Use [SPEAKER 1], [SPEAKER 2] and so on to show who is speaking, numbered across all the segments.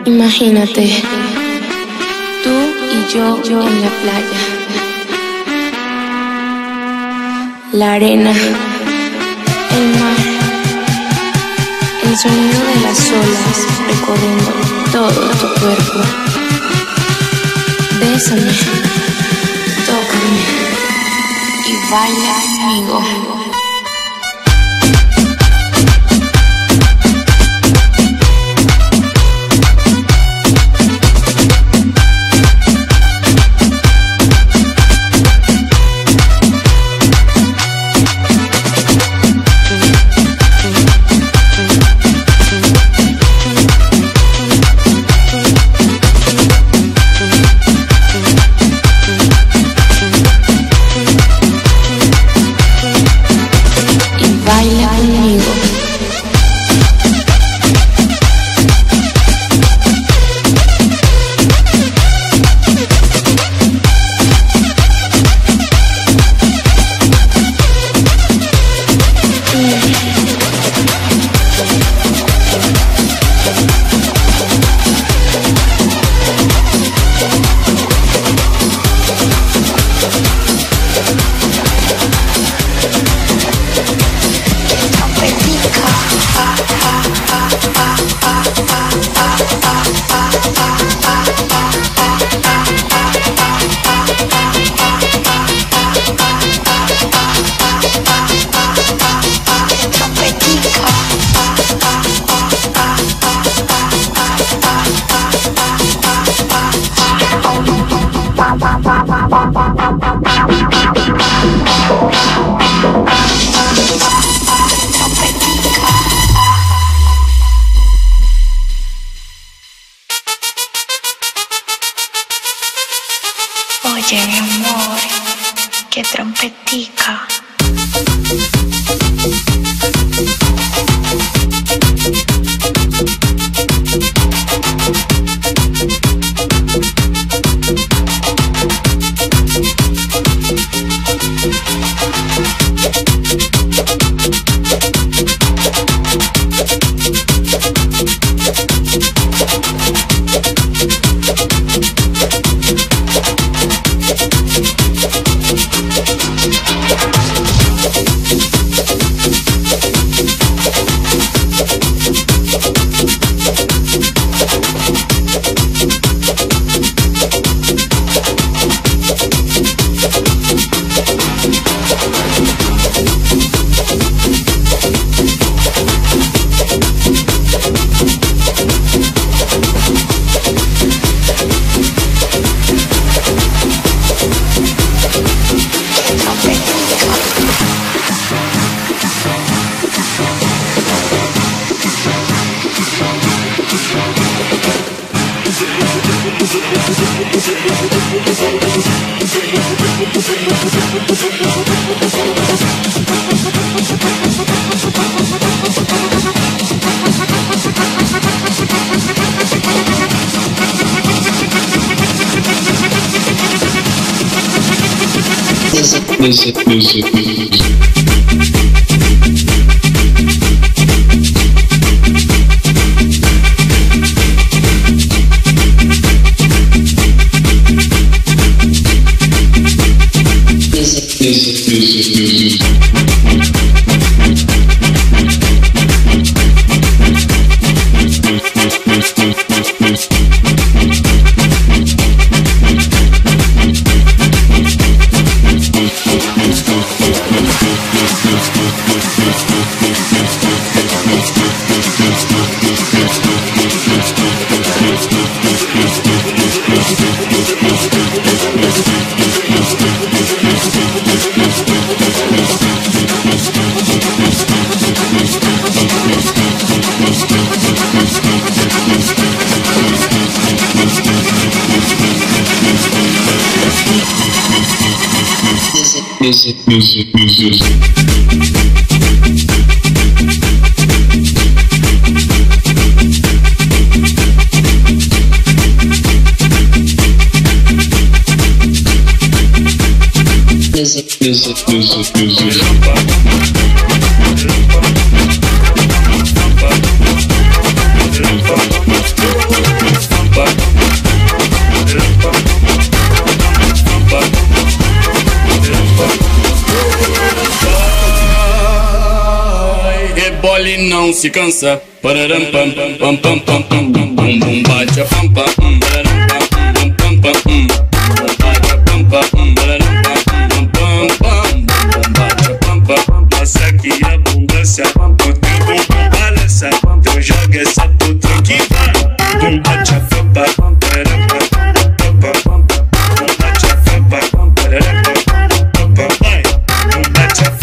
[SPEAKER 1] Imagínate, tú y yo en la playa, la arena, el mar, el sonido de las olas recorriendo todo tu cuerpo. Bésame, tócame y baila conmigo.
[SPEAKER 2] Oye, mi amor, qué trompetica.
[SPEAKER 3] Rebole não se cansa. Pararam pam pam pam pam pam pam bum bum bate a pampa. Pararam pam pam pam pam bum bate a pampa. Pararam pam pam pam bum bate a pampa. Passa aqui a abundância, o teu bumbum balança. Então joga essa puta que vai. Bum bate a pampa. Pararam pam pam pam bum bate a pampa. Pararam pam pam vai. Bum bate a pampa.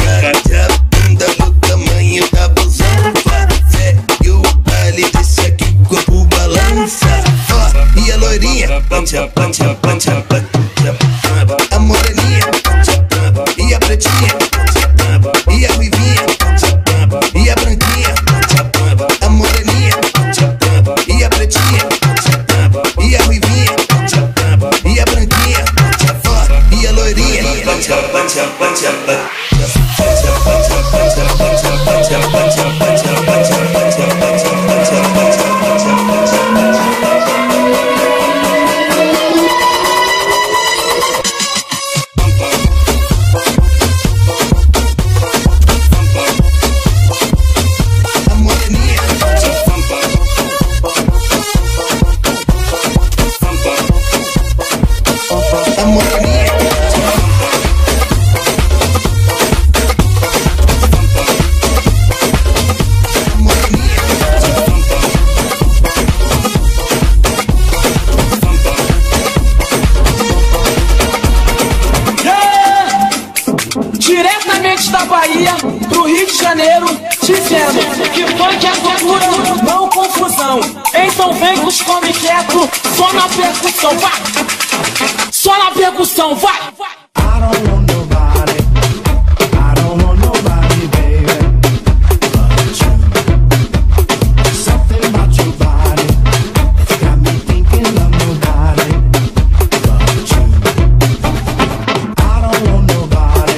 [SPEAKER 4] E a loirinha, pancha, pancha, pancha, pancha, a moreninha, e a pretinha, e a ruivinha, e a branquinha, a moreninha, e a pretinha, e a ruivinha, e a branquinha, e a loirinha, pancha, pancha, pancha, pancha, pancha, pancha, pancha, pancha, pancha, pancha, pancha, pancha, pancha, pancha, pancha.
[SPEAKER 5] Diretamente da Bahia pro Rio de Janeiro, dizendo que funk é cultura, não confusão. Então vem com os come quieto, só na percussão, vai! Só na percussão, vai!
[SPEAKER 6] I don't want nobody, I don't want nobody, baby, but you. Something about your body, it's got me thinking of nobody but you. I don't want nobody,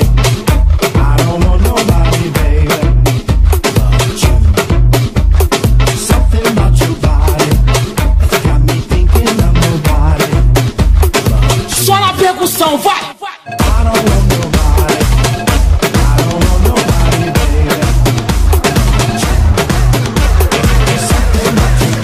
[SPEAKER 6] I don't want nobody, baby, but you. Something about your body, it's got me thinking of nobody but you.
[SPEAKER 5] Só na percussão, vai!
[SPEAKER 6] I don't want nobody, I don't want nobody, baby. Something about your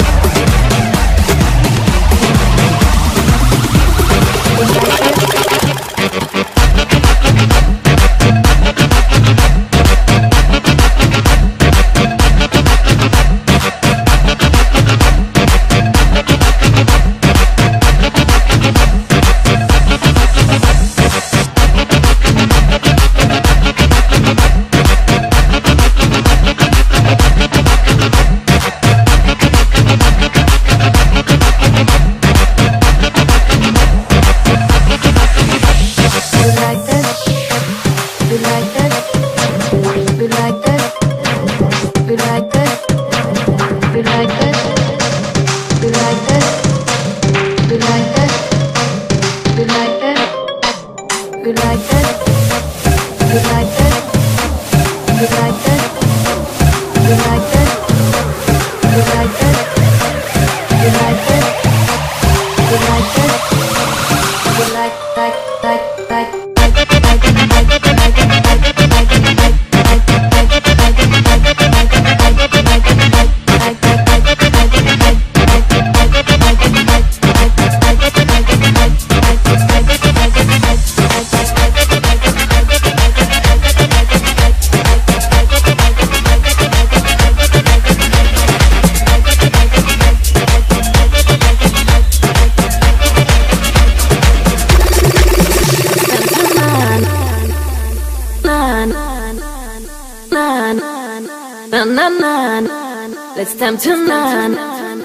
[SPEAKER 1] Let's time to na na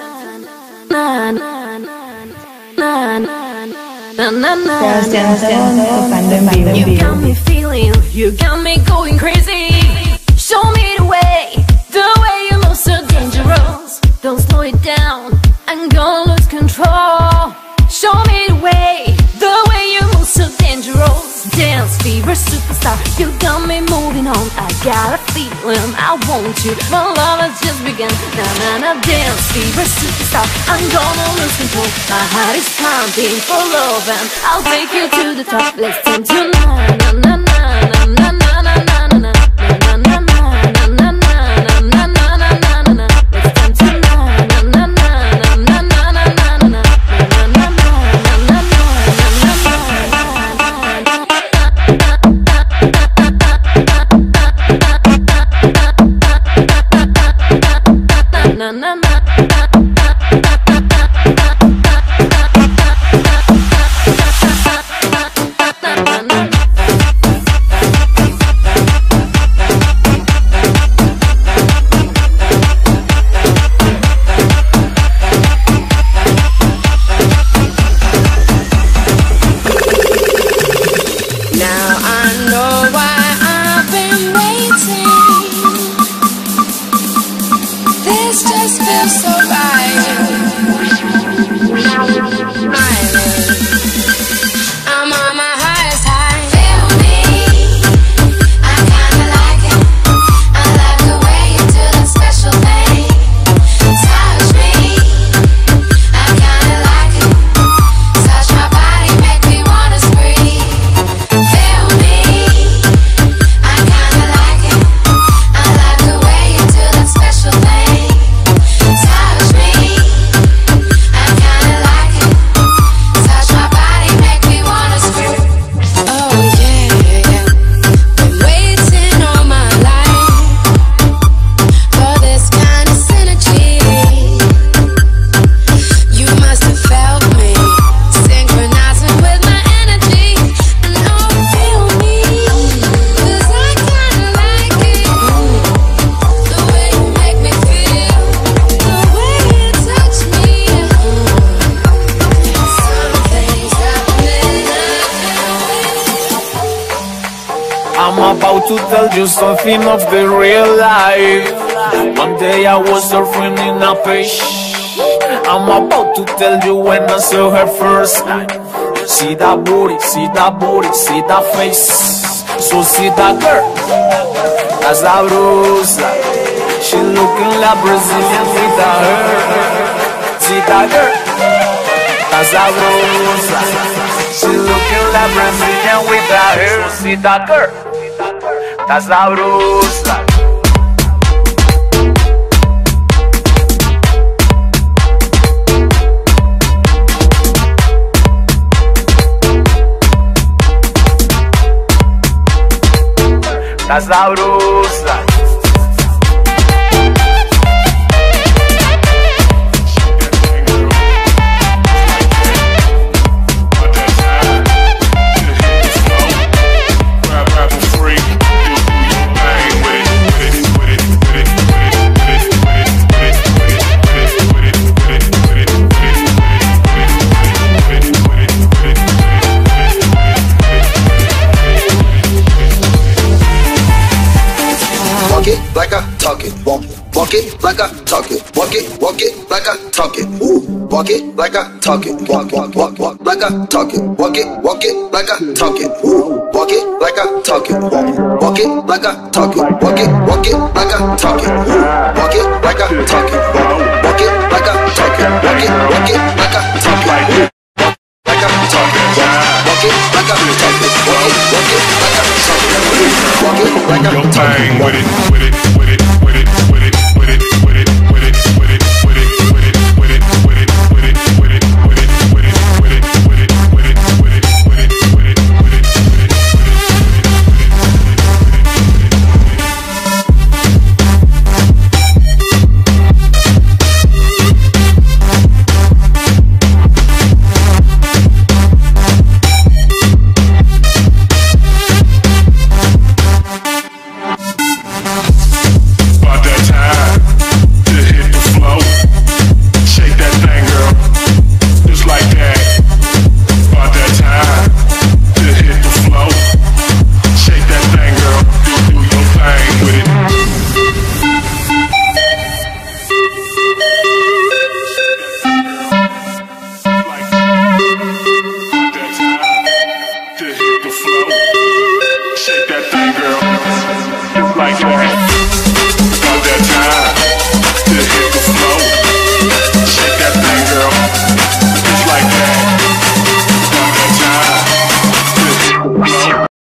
[SPEAKER 1] na na na na na na. You got me feeling, you got me going crazy. Show me the way you move so dangerous. Don't slow it down, I'm gonna lose control. Show me the way you move so dangerous. Dance fever super superstar. You got me moving on. I got a feeling I want you. My love has just begun. Na na na, dance fever superstar. I'm gonna lose control. My heart is pumping for love, and I'll take you to the top. Let's dance tonight. Na na na na na na na na na na na na na na na na.
[SPEAKER 7] To tell you something of the real life. One day I was surfing in a page. I'm about to tell you when I saw her first time. See that booty, see that booty, see that face. So see that girl, that's sabrosa. She looking like Brazilian with her hair. See that girl, that's sabrosa. She looking like Brazilian with her hair. See that girl, that's sabrosa. That's sabrosa.
[SPEAKER 4] Like I talk it, walk it like I talk it, walk it like I talk it, walk it like I talk it, walk like I talk it, walk it like I talk it, walk it like I talk it, walk it like I talk it, walk it like I talk it, walk it like I talk it, walk it like I talk it, walk it like I talk it, like I talk it, walk it like I talk it, walk it like I talk it, walk it like I talk it, with it.
[SPEAKER 7] fight for it.